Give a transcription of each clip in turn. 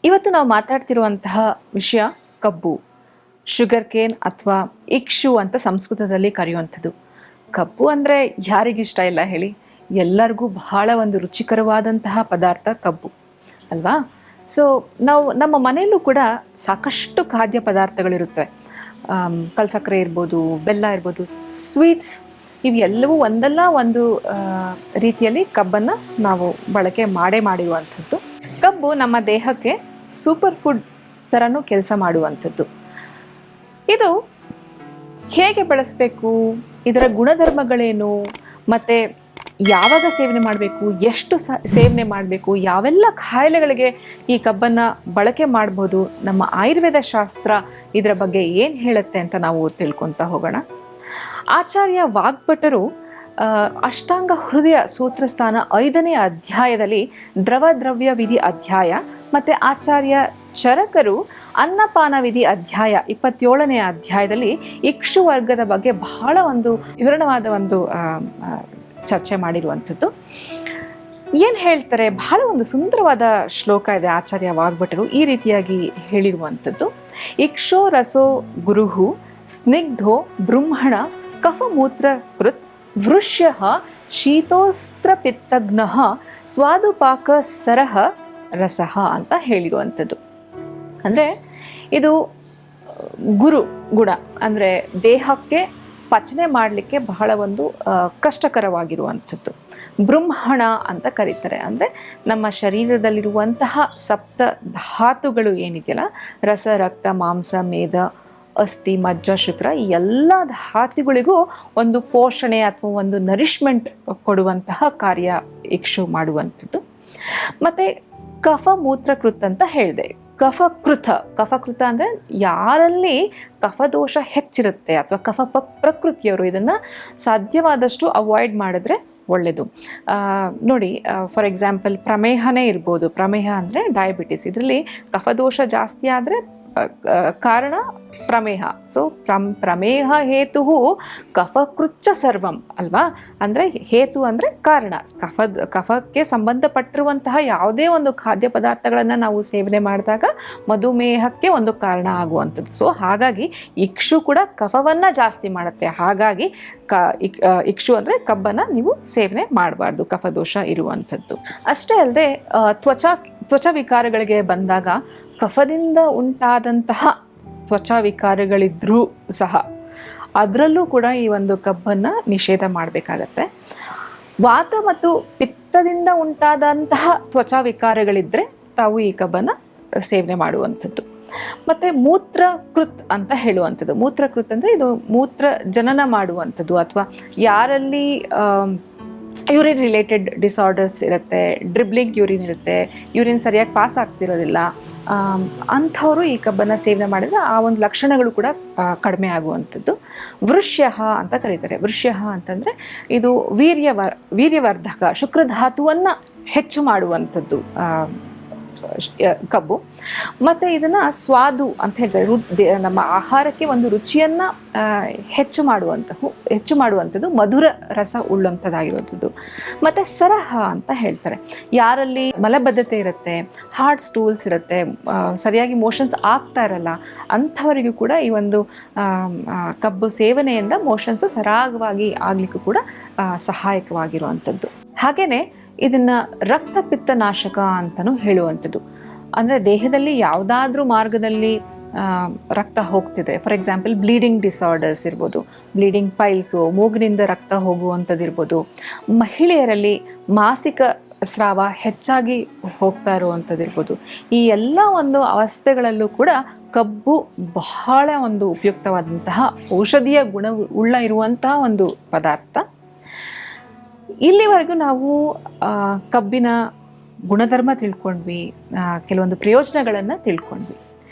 ಇವತ್ತು ನಾವು ಮಾತಾಡ್ತಿರುವಂತಹ ವಿಷಯ ಕಬ್ಬು, ಶುಗರ್ ಕೇನ್ ಅಥವಾ ಇಕ್ಷು ಅಂತ ಸಂಸ್ಕೃತದಲ್ಲಿ ಕರೆಯುವಂಥದ್ದು. ಕಬ್ಬು ಅಂದರೆ ಯಾರಿಗಿಷ್ಟ ಇಲ್ಲ ಹೇಳಿ? ಎಲ್ಲರಿಗೂ ಬಹಳ ಒಂದು ರುಚಿಕರವಾದಂತಹ ಪದಾರ್ಥ ಕಬ್ಬು ಅಲ್ವಾ? ಸೊ ನಾವು ನಮ್ಮ ಮನೆಯಲ್ಲೂ ಕೂಡ ಸಾಕಷ್ಟು ಖಾದ್ಯ ಪದಾರ್ಥಗಳಿರುತ್ತವೆ. ಕಲ್ಸಕ್ಕರೆ ಇರ್ಬೋದು, ಬೆಲ್ಲ ಇರ್ಬೋದು, ಸ್ವೀಟ್ಸ್, ಇವೆಲ್ಲವೂ ಒಂದಲ್ಲ ಒಂದು ರೀತಿಯಲ್ಲಿ ಕಬ್ಬನ್ನು ನಾವು ಬಳಕೆ ಮಾಡಿರುವಂಥದ್ದು. ಕಬ್ಬು ನಮ್ಮ ದೇಹಕ್ಕೆ ಸೂಪರ್ ಫುಡ್ ಥರನೂ ಕೆಲಸ ಮಾಡುವಂಥದ್ದು. ಇದು ಹೇಗೆ ಬಳಸಬೇಕು, ಇದರ ಗುಣಧರ್ಮಗಳೇನು, ಮತ್ತು ಯಾವಾಗ ಸೇವನೆ ಮಾಡಬೇಕು, ಎಷ್ಟು ಸೇವನೆ ಮಾಡಬೇಕು, ಯಾವೆಲ್ಲ ಕಾಯಿಲೆಗಳಿಗೆ ಈ ಕಬ್ಬನ್ನು ಬಳಕೆ ಮಾಡ್ಬೋದು, ನಮ್ಮ ಆಯುರ್ವೇದ ಶಾಸ್ತ್ರ ಇದರ ಬಗ್ಗೆ ಏನು ಹೇಳುತ್ತೆ ಅಂತ ನಾವು ತಿಳ್ಕೊತಾ ಹೋಗೋಣ. ಆಚಾರ್ಯ ವಾಗ್ಭಟರು ಅಷ್ಟಾಂಗ ಹೃದಯ ಸೂತ್ರಸ್ಥಾನ 5ನೇ ಅಧ್ಯಾಯದಲ್ಲಿ ದ್ರವ್ಯ ವಿಧಿ ಅಧ್ಯಾಯ, ಮತ್ತು ಆಚಾರ್ಯ ಚರಕರು ಅನ್ನಪಾನ ವಿಧಿ ಅಧ್ಯಾಯ 27ನೇ ಅಧ್ಯಾಯದಲ್ಲಿ ಇಕ್ಷು ವರ್ಗದ ಬಗ್ಗೆ ಬಹಳ ಒಂದು ವಿವರಣವಾದ ಒಂದು ಚರ್ಚೆ ಮಾಡಿರುವಂಥದ್ದು. ಏನು ಹೇಳ್ತಾರೆ? ಬಹಳ ಒಂದು ಸುಂದರವಾದ ಶ್ಲೋಕ ಇದೆ. ಆಚಾರ್ಯ ವಾಗ್ಭಟರು ಈ ರೀತಿಯಾಗಿ ಹೇಳಿರುವಂಥದ್ದು: ಇಕ್ಷೋ ರಸೋ ಗುರುಹು ಸ್ನಿಗ್ಧೋ ಬ್ರಹ್ಮಣ ಕಫಮೂತ್ರ ಕೃತ್ ವೃಷ್ಯ ಶೀತೋಸ್ತ್ರಪಿತ್ತಗ್ನ ಸ್ವಾದುಪಾಕ ಸರಹ ರಸಃ ಅಂತ ಹೇಳಿರುವಂಥದ್ದು. ಅಂದರೆ ಇದು ಗುಣ, ಅಂದರೆ ದೇಹಕ್ಕೆ ಪಚನೆ ಮಾಡಲಿಕ್ಕೆ ಬಹಳ ಒಂದು ಕಷ್ಟಕರವಾಗಿರುವಂಥದ್ದು. ಬ್ರಹ್ಮಣ ಅಂತ ಕರೀತಾರೆ. ಅಂದರೆ ನಮ್ಮ ಶರೀರದಲ್ಲಿರುವಂತಹ ಸಪ್ತ ಧಾತುಗಳು ಏನಿದೆಯಲ್ಲ, ರಸ, ರಕ್ತ, ಮಾಂಸ, ಮೇದ, ಅಸ್ಥಿ, ಮಜ್ಜ, ಶುಕ್ರ, ಈ ಎಲ್ಲ ಧಾತುಗಳಿಗೂ ಒಂದು ಪೋಷಣೆ ಅಥವಾ ಒಂದು ನರಿಷ್ಮೆಂಟ್ ಕೊಡುವಂತಹ ಕಾರ್ಯ ಇಕ್ಷು ಮಾಡುವಂಥದ್ದು. ಮತ್ತು ಕಫ ಮೂತ್ರಕೃತ್ ಅಂತ ಹೇಳಿದೆ. ಕಫಕೃತ ಅಂದರೆ ಯಾರಲ್ಲಿ ಕಫದೋಷ ಹೆಚ್ಚಿರುತ್ತೆ ಅಥವಾ ಕಫ ಪ್ರಕೃತಿಯವರು ಇದನ್ನು ಸಾಧ್ಯವಾದಷ್ಟು ಅವಾಯ್ಡ್ ಮಾಡಿದ್ರೆ ಒಳ್ಳೆಯದು. ನೋಡಿ, ಫಾರ್ ಎಕ್ಸಾಂಪಲ್ ಪ್ರಮೇಹನೇ ಇರ್ಬೋದು. ಪ್ರಮೇಹ ಅಂದರೆ ಡಯಾಬಿಟಿಸ್. ಇದರಲ್ಲಿ ಕಫದೋಷ ಜಾಸ್ತಿ ಆದರೆ ಕಾರಣ ಪ್ರಮೇಹ. ಸೊ ಪ್ರಮೇಹ ಹೇತು ಕಫಕೃಚ್ಚ ಸರ್ವಂ ಅಲ್ವಾ? ಅಂದರೆ ಹೇತು ಅಂದರೆ ಕಾರಣ. ಕಫಕ್ಕೆ ಸಂಬಂಧಪಟ್ಟಿರುವಂತಹ ಯಾವುದೇ ಒಂದು ಖಾದ್ಯ ಪದಾರ್ಥಗಳನ್ನು ನಾವು ಸೇವನೆ ಮಾಡಿದಾಗ ಮಧುಮೇಹಕ್ಕೆ ಒಂದು ಕಾರಣ ಆಗುವಂಥದ್ದು. ಸೊ ಹಾಗಾಗಿ ಇಕ್ಷು ಕೂಡ ಕಫವನ್ನು ಜಾಸ್ತಿ ಮಾಡುತ್ತೆ. ಹಾಗಾಗಿ ಇಕ್ಷು ಅಂದರೆ ಕಬ್ಬನ್ನು ನೀವು ಸೇವನೆ ಮಾಡಬಾರ್ದು, ಕಫದೋಷ ಇರುವಂಥದ್ದು. ಅಷ್ಟೇ ಅಲ್ಲದೆ ತ್ವಚ ವಿಕಾರಗಳಿಗೆ ಬಂದಾಗ ಕಫದಿಂದ ಉಂಟಾದಂತಹ ತ್ವಚಾ ವಿಕಾರಗಳಿದ್ರೂ ಸಹ ಅದರಲ್ಲೂ ಕೂಡ ಈ ಒಂದು ಕಬ್ಬನ್ನು ನಿಷೇಧ ಮಾಡಬೇಕಾಗತ್ತೆ. ವಾತ ಮತ್ತು ಪಿತ್ತದಿಂದ ಉಂಟಾದಂತಹ ತ್ವಚಾ ವಿಕಾರಗಳಿದ್ದರೆ ತಾವು ಈ ಕಬ್ಬನ್ನು ಸೇವನೆ ಮಾಡುವಂಥದ್ದು. ಮತ್ತು ಮೂತ್ರಕೃತ್ ಅಂತ ಹೇಳುವಂಥದ್ದು. ಮೂತ್ರಕೃತ್ ಅಂದರೆ ಇದು ಮೂತ್ರ ಜನನ ಮಾಡುವಂಥದ್ದು, ಅಥವಾ ಯಾರಲ್ಲಿ ಯೂರಿನ್ ರಿಲೇಟೆಡ್ ಡಿಸಾರ್ಡರ್ಸ್ ಇರುತ್ತೆ, ಡ್ರಿಬ್ಲಿಂಗ್ ಯೂರಿನ್ ಇರುತ್ತೆ, ಯೂರಿನ್ ಸರಿಯಾಗಿ ಪಾಸ್ ಆಗ್ತಿರೋದಿಲ್ಲ, ಅಂಥವರು ಈ ಕಬ್ಬನ್ನು ಸೇವನೆ ಮಾಡಿದರೆ ಆ ಒಂದು ಲಕ್ಷಣಗಳು ಕೂಡ ಕಡಿಮೆ ಆಗುವಂಥದ್ದು. ವೃಷ್ಯ ಅಂತ ಕರೀತಾರೆ. ವೃಷ್ಯ ಅಂತಂದರೆ ಇದು ವೀರ್ಯವರ್ಧಕ, ಶುಕ್ರಧಾತುವನ್ನು ಹೆಚ್ಚು ಮಾಡುವಂಥದ್ದು ಕಬ್ಬು. ಮತ್ತು ಇದನ್ನು ಸ್ವಾದು ಅಂತ ಹೇಳ್ತಾರೆ. ನಮ್ಮ ಆಹಾರಕ್ಕೆ ಒಂದು ರುಚಿಯನ್ನು ಹೆಚ್ಚು ಮಾಡುವಂಥದ್ದು, ಮಧುರ ರಸ ಉಳ್ಳಂಥದ್ದಾಗಿರುವಂಥದ್ದು. ಮತ್ತು ಸರಹ ಅಂತ ಹೇಳ್ತಾರೆ. ಯಾರಲ್ಲಿ ಮಲಬದ್ಧತೆ ಇರುತ್ತೆ, ಹಾರ್ಡ್ ಸ್ಟೂಲ್ಸ್ ಇರುತ್ತೆ, ಸರಿಯಾಗಿ ಮೋಷನ್ಸ್ ಆಗ್ತಾ ಇರಲ್ಲ, ಅಂಥವರಿಗೂ ಕೂಡ ಈ ಒಂದು ಕಬ್ಬು ಸೇವನೆಯಿಂದ ಮೋಷನ್ಸು ಸರಾಗವಾಗಿ ಆಗಲಿಕ್ಕೂ ಕೂಡ ಸಹಾಯಕವಾಗಿರುವಂಥದ್ದು. ಹಾಗೆಯೇ ಇದನ್ನು ರಕ್ತಪಿತ್ತ ನಾಶಕ ಅಂತಲೂ ಹೇಳುವಂಥದ್ದು. ಅಂದರೆ ದೇಹದಲ್ಲಿ ಯಾವುದಾದ್ರೂ ಮಾರ್ಗದಲ್ಲಿ ರಕ್ತ ಹೋಗ್ತಿದೆ, ಫಾರ್ ಎಕ್ಸಾಂಪಲ್ ಬ್ಲೀಡಿಂಗ್ ಡಿಸಾರ್ಡರ್ಸ್ ಇರ್ಬೋದು, ಬ್ಲೀಡಿಂಗ್ ಪೈಲ್ಸು, ಮೂಗಿನಿಂದ ರಕ್ತ ಹೋಗುವಂಥದ್ದು ಇರ್ಬೋದು, ಮಹಿಳೆಯರಲ್ಲಿ ಮಾಸಿಕ ಸ್ರಾವ ಹೆಚ್ಚಾಗಿ ಹೋಗ್ತಾ ಇರುವಂಥದ್ದು ಇರ್ಬೋದು, ಈ ಎಲ್ಲ ಒಂದು ಅವಸ್ಥೆಗಳಲ್ಲೂ ಕೂಡ ಕಬ್ಬು ಬಹಳ ಒಂದು ಉಪಯುಕ್ತವಾದಂತಹ ಔಷಧೀಯ ಗುಣ ಇರುವಂತಹ ಒಂದು ಪದಾರ್ಥ. ಇಲ್ಲಿವರೆಗೂ ನಾವು ಕಬ್ಬಿನ ಗುಣಧರ್ಮ ತಿಳ್ಕೊಂಡ್ವಿ, ಕೆಲವೊಂದು ಪ್ರಯೋಜನಗಳನ್ನು ತಿಳ್ಕೊಂಡ್ವಿ.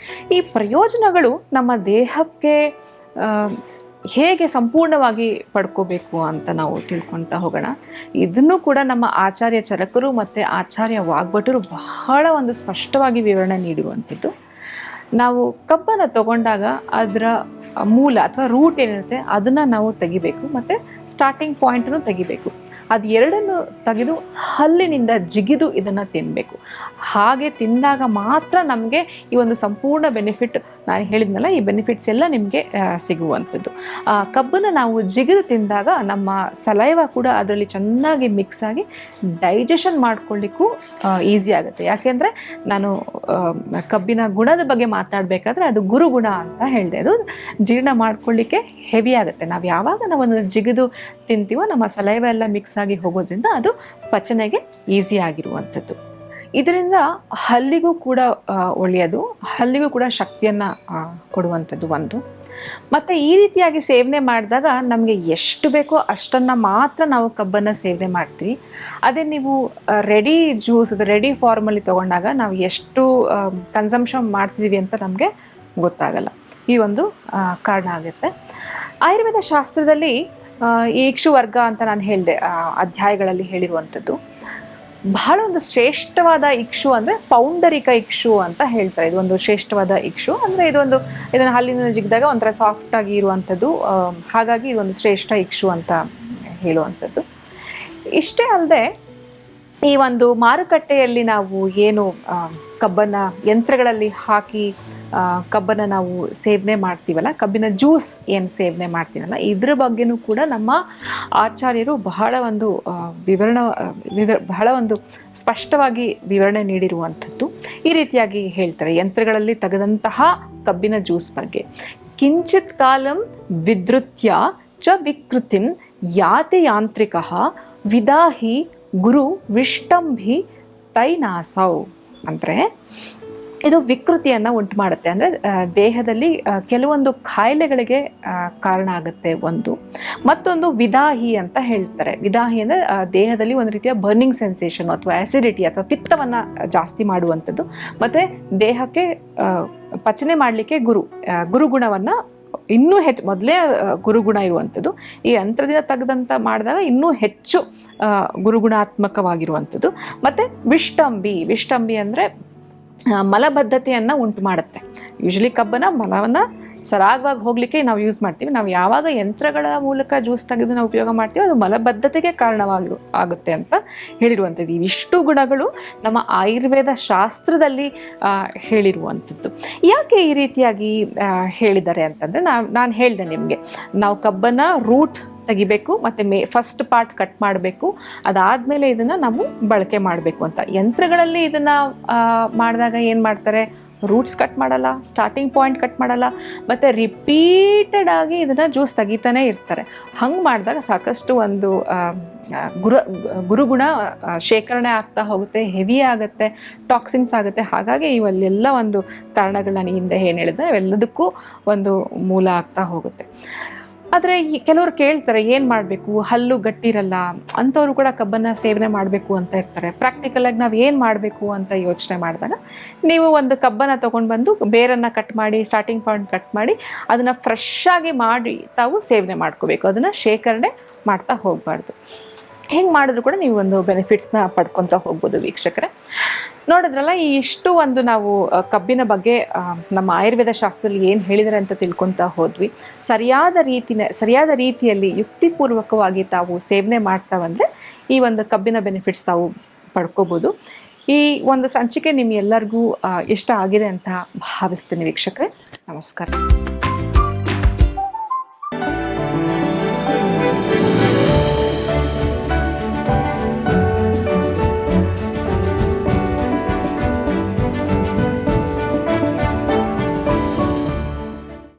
ಈ ಪ್ರಯೋಜನಗಳು ನಮ್ಮ ದೇಹಕ್ಕೆ ಹೇಗೆ ಸಂಪೂರ್ಣವಾಗಿ ಪಡ್ಕೋಬೇಕು ಅಂತ ನಾವು ತಿಳ್ಕೊಳ್ತಾ ಹೋಗೋಣ. ಇದನ್ನು ಕೂಡ ನಮ್ಮ ಆಚಾರ್ಯ ಚರಕರು ಮತ್ತು ಆಚಾರ್ಯ ವಾಗ್ಭಟರು ಬಹಳ ಒಂದು ಸ್ಪಷ್ಟವಾಗಿ ವಿವರಣೆ ನೀಡಿರುವಂಥದ್ದು. ನಾವು ಕಬ್ಬನ್ನು ತಗೊಂಡಾಗ ಅದರ ಮೂಲ ಅಥವಾ ರೂಟ್ ಏನಿರುತ್ತೆ ಅದನ್ನು ನಾವು ತೆಗಿಬೇಕು, ಮತ್ತು ಸ್ಟಾರ್ಟಿಂಗ್ ಪಾಯಿಂಟನ್ನು ತೆಗಿಬೇಕು. ಅದು ಎರಡನ್ನು ತೆಗೆದು ಹಲ್ಲಿನಿಂದ ಜಿಗಿದು ಇದನ್ನು ತಿನ್ನಬೇಕು. ಹಾಗೆ ತಿಂದಾಗ ಮಾತ್ರ ನಮಗೆ ಈ ಒಂದು ಸಂಪೂರ್ಣ ಬೆನಿಫಿಟ್, ನಾನು ಹೇಳಿದ್ನಲ್ಲ, ಈ ಬೆನಿಫಿಟ್ಸ್ ಎಲ್ಲ ನಿಮಗೆ ಸಿಗುವಂಥದ್ದು. ಕಬ್ಬನ್ನು ನಾವು ಜಿಗಿದು ತಿಂದಾಗ ನಮ್ಮ ಸಲೈವ ಕೂಡ ಅದರಲ್ಲಿ ಚೆನ್ನಾಗಿ ಮಿಕ್ಸ್ ಆಗಿ ಡೈಜೆಷನ್ ಮಾಡ್ಕೊಳ್ಳಿಕ್ಕೂ ಈಸಿ ಆಗುತ್ತೆ. ಯಾಕೆಂದರೆ ನಾನು ಕಬ್ಬಿನ ಗುಣದ ಬಗ್ಗೆ ಮಾತಾಡಬೇಕಾದ್ರೆ ಅದು ಗುರುಗುಣ ಅಂತ ಹೇಳಿದೆ. ಅದು ಜೀರ್ಣ ಮಾಡ್ಕೊಳ್ಳಿಕ್ಕೆ ಹೆವಿ ಆಗುತ್ತೆ. ನಾವು ಯಾವಾಗ ನಾವೊಂದು ಜಿಗಿದು ತಿಂತೀವೋ ನಮ್ಮ ಸಲೈವ ಎಲ್ಲ ಮಿಕ್ಸ್ ಆಗಿ ಹೋಗೋದ್ರಿಂದ ಅದು ಪಚನೆಗೆ ಈಸಿ ಆಗಿರುವಂಥದ್ದು. ಇದರಿಂದ ಹಲ್ಲಿಗೂ ಕೂಡ ಒಳ್ಳೆಯದು, ಹಲ್ಲಿಗೂ ಕೂಡ ಶಕ್ತಿಯನ್ನು ಕೊಡುವಂಥದ್ದು ಒಂದು. ಮತ್ತು ಈ ರೀತಿಯಾಗಿ ಸೇವನೆ ಮಾಡಿದಾಗ ನಮಗೆ ಎಷ್ಟು ಬೇಕೋ ಅಷ್ಟನ್ನು ಮಾತ್ರ ನಾವು ಕಬ್ಬನ್ನು ಸೇವನೆ ಮಾಡ್ತೀವಿ. ಅದೇ ನೀವು ರೆಡಿ ಜ್ಯೂಸ್, ರೆಡಿ ಫಾರ್ಮಲ್ಲಿ ತೊಗೊಂಡಾಗ ನಾವು ಎಷ್ಟು ಕನ್ಸಂಪ್ಷನ್ ಮಾಡ್ತಿದ್ದೀವಿ ಅಂತ ನಮಗೆ ಗೊತ್ತಾಗಲ್ಲ. ಈ ಒಂದು ಕಾರಣ ಆಗುತ್ತೆ. ಆಯುರ್ವೇದ ಶಾಸ್ತ್ರದಲ್ಲಿ ಈ ಇಕ್ಷುವರ್ಗ ಅಂತ ನಾನು ಹೇಳಿದೆ, ಅಧ್ಯಾಯಗಳಲ್ಲಿ ಹೇಳಿರುವಂಥದ್ದು. ಬಹಳ ಒಂದು ಶ್ರೇಷ್ಠವಾದ ಇಕ್ಷು ಅಂದರೆ ಪೌಂಡರಿಕ ಇಕ್ಷು ಅಂತ ಹೇಳ್ತಾರೆ. ಇದೊಂದು ಶ್ರೇಷ್ಠವಾದ ಇಕ್ಷು ಅಂದರೆ ಇದನ್ನು ಹಲ್ಲಿನ ಜಿಗಿದಾಗ ಒಂಥರ ಸಾಫ್ಟಾಗಿ ಇರುವಂಥದ್ದು. ಹಾಗಾಗಿ ಇದೊಂದು ಶ್ರೇಷ್ಠ ಇಕ್ಷು ಅಂತ ಹೇಳುವಂಥದ್ದು. ಇಷ್ಟೇ ಅಲ್ಲದೆ ಈ ಒಂದು ಮಾರುಕಟ್ಟೆಯಲ್ಲಿ ನಾವು ಏನು ಕಬ್ಬನ್ನು ಯಂತ್ರಗಳಲ್ಲಿ ಹಾಕಿ ಕಬ್ಬನ್ನು ನಾವು ಸೇವನೆ ಮಾಡ್ತೀವಲ್ಲ, ಕಬ್ಬಿನ ಜ್ಯೂಸ್ ಏನು ಸೇವನೆ ಮಾಡ್ತೀವಲ್ಲ, ಇದ್ರ ಬಗ್ಗೆನೂ ಕೂಡ ನಮ್ಮ ಆಚಾರ್ಯರು ಬಹಳ ಒಂದು ಸ್ಪಷ್ಟವಾಗಿ ವಿವರಣೆ ನೀಡಿರುವಂಥದ್ದು. ಈ ರೀತಿಯಾಗಿ ಹೇಳ್ತಾರೆ ಯಂತ್ರಗಳಲ್ಲಿ ತೆಗೆದಂತಹ ಕಬ್ಬಿನ ಜ್ಯೂಸ್ ಬಗ್ಗೆ. ಕಿಂಚಿತ್ ಕಾಲಂ ವಿಧೃತ್ಯ ಚ ವಿಕೃತಿಂ ಯಾತಿ ಯಾಂತ್ರಿಕಃ ವಿದಾಹಿ ಗುರು ವಿಷ್ಟಂಭಿ ತೈನಾಸೌ. ಅಂದರೆ ಇದು ವಿಕೃತಿಯನ್ನು ಉಂಟು ಮಾಡುತ್ತೆ. ಅಂದರೆ ದೇಹದಲ್ಲಿ ಕೆಲವೊಂದು ಕಾಯಿಲೆಗಳಿಗೆ ಕಾರಣ ಆಗುತ್ತೆ ಒಂದು. ಮತ್ತೊಂದು ವಿದಾಹಿ ಅಂತ ಹೇಳ್ತಾರೆ. ವಿದಾಹಿ ಅಂದರೆ ದೇಹದಲ್ಲಿ ಒಂದು ರೀತಿಯ ಬರ್ನಿಂಗ್ ಸೆನ್ಸೇಷನ್ ಅಥವಾ ಆ್ಯಸಿಡಿಟಿ ಅಥವಾ ಪಿತ್ತವನ್ನು ಜಾಸ್ತಿ ಮಾಡುವಂಥದ್ದು. ಮತ್ತು ದೇಹಕ್ಕೆ ಪಚನೆ ಮಾಡಲಿಕ್ಕೆ ಗುರುಗುಣವನ್ನು ಇನ್ನೂ ಹೆಚ್ಚು, ಮೊದಲೇ ಗುರುಗುಣ ಇರುವಂಥದ್ದು, ಈ ಯಂತ್ರದಿಂದ ತೆಗೆದಂಥ ಮಾಡಿದಾಗ ಇನ್ನೂ ಹೆಚ್ಚು ಗುರುಗುಣಾತ್ಮಕವಾಗಿರುವಂಥದ್ದು. ಮತ್ತು ವಿಷ್ಟಂಬಿ ಅಂದರೆ ಮಲಬದ್ಧತೆಯನ್ನು ಉಂಟು ಮಾಡುತ್ತೆ. ಯೂಶಲಿ ಮಲವನ್ನು ಸರಾಗವಾಗಿ ಹೋಗಲಿಕ್ಕೆ ನಾವು ಯೂಸ್ ಮಾಡ್ತೀವಿ. ನಾವು ಯಾವಾಗ ಯಂತ್ರಗಳ ಮೂಲಕ ಜ್ಯೂಸ್ ತೆಗೆದು ನಾವು ಉಪಯೋಗ ಮಾಡ್ತೀವಿ ಅದು ಮಲಬದ್ಧತೆಗೆ ಆಗುತ್ತೆ ಅಂತ ಹೇಳಿರುವಂಥದ್ದು. ಇವಿಷ್ಟು ಗುಣಗಳು ನಮ್ಮ ಆಯುರ್ವೇದ ಶಾಸ್ತ್ರದಲ್ಲಿ ಹೇಳಿರುವಂಥದ್ದು. ಯಾಕೆ ಈ ರೀತಿಯಾಗಿ ಹೇಳಿದ್ದಾರೆ ಅಂತಂದರೆ, ನಾನು ಹೇಳಿದೆ ನಿಮಗೆ, ನಾವು ಕಬ್ಬನ್ನು ರೂಟ್ ತೆಗಿಬೇಕು ಮತ್ತು ಫಸ್ಟ್ ಪಾರ್ಟ್ ಕಟ್ ಮಾಡಬೇಕು, ಅದಾದಮೇಲೆ ಇದನ್ನು ನಾವು ಬಳಕೆ ಮಾಡಬೇಕು ಅಂತ. ಯಂತ್ರಗಳಲ್ಲಿ ಇದನ್ನು ಮಾಡಿದಾಗ ಏನು ಮಾಡ್ತಾರೆ, ರೂಟ್ಸ್ ಕಟ್ ಮಾಡಲ್ಲ, ಸ್ಟಾರ್ಟಿಂಗ್ ಪಾಯಿಂಟ್ ಕಟ್ ಮಾಡಲ್ಲ, ಮತ್ತು ರಿಪೀಟೆಡ್ ಆಗಿ ಇದನ್ನು ಜ್ಯೂಸ್ ತೆಗಿತಾನೆ ಇರ್ತಾರೆ. ಹಂಗೆ ಮಾಡಿದಾಗ ಸಾಕಷ್ಟು ಒಂದು ಗುರುಗುಣ ಶೇಖರಣೆ ಆಗ್ತಾ ಹೋಗುತ್ತೆ, ಹೆವಿ ಆಗುತ್ತೆ, ಟಾಕ್ಸಿನ್ಸ್ ಆಗುತ್ತೆ. ಹಾಗಾಗಿ ಇವೆಲ್ಲ ಒಂದು ಕಾರಣಗಳನ್ನ ಹಿಂದೆ ಏನು ಹೇಳಿದೆ ಇವೆಲ್ಲದಕ್ಕೂ ಒಂದು ಮೂಲ ಆಗ್ತಾ ಹೋಗುತ್ತೆ. ಆದರೆ ಕೆಲವರು ಕೇಳ್ತಾರೆ ಏನು ಮಾಡಬೇಕು, ಹಲ್ಲು ಗಟ್ಟಿರಲ್ಲ ಅಂಥವರು ಕೂಡ ಕಬ್ಬನ್ನು ಸೇವನೆ ಮಾಡಬೇಕು ಅಂತ ಇರ್ತಾರೆ. ಪ್ರಾಕ್ಟಿಕಲಾಗಿ ನಾವು ಏನು ಮಾಡಬೇಕು ಅಂತ ಯೋಚನೆ ಮಾಡಿದಾಗ ನೀವು ಒಂದು ಕಬ್ಬನ್ನು ತೊಗೊಂಡು ಬಂದು ಬೇರನ್ನು ಕಟ್ ಮಾಡಿ, ಸ್ಟಾರ್ಟಿಂಗ್ ಪಾಯಿಂಟ್ ಕಟ್ ಮಾಡಿ ಅದನ್ನು ಫ್ರೆಶ್ ಆಗಿ ಮಾಡಿ ತಾವು ಸೇವನೆ ಮಾಡ್ಕೋಬೇಕು. ಅದನ್ನು ಶೇಖರಣೆ ಮಾಡ್ತಾ ಹೋಗಬಾರ್ದು. ಹೆಂಗೆ ಮಾಡಿದ್ರು ಕೂಡ ನೀವು ಒಂದು ಬೆನಿಫಿಟ್ಸ್ನ ಪಡ್ಕೊತಾ ಹೋಗ್ಬೋದು ವೀಕ್ಷಕರೇ. ನೋಡಿದ್ರಲ್ಲ, ಈ ಇಷ್ಟು ಒಂದು ನಾವು ಕಬ್ಬಿನ ಬಗ್ಗೆ ನಮ್ಮ ಆಯುರ್ವೇದ ಶಾಸ್ತ್ರದಲ್ಲಿ ಏನು ಹೇಳಿದರೆ ಅಂತ ತಿಳ್ಕೊತಾ ಹೋದ್ವಿ. ಸರಿಯಾದ ರೀತಿಯಲ್ಲಿ ಯುಕ್ತಿಪೂರ್ವಕವಾಗಿ ತಾವು ಸೇವನೆ ಮಾಡ್ತಾ ಬಂದರೆ ಈ ಒಂದು ಕಬ್ಬಿನ ಬೆನಿಫಿಟ್ಸ್ ತಾವು ಪಡ್ಕೋಬೋದು. ಈ ಒಂದು ಸಂಚಿಕೆ ನಿಮ್ಮೆಲ್ಲರಿಗೂ ಇಷ್ಟ ಆಗಿದೆ ಅಂತ ಭಾವಿಸ್ತೀನಿ ವೀಕ್ಷಕರೇ. ನಮಸ್ಕಾರ.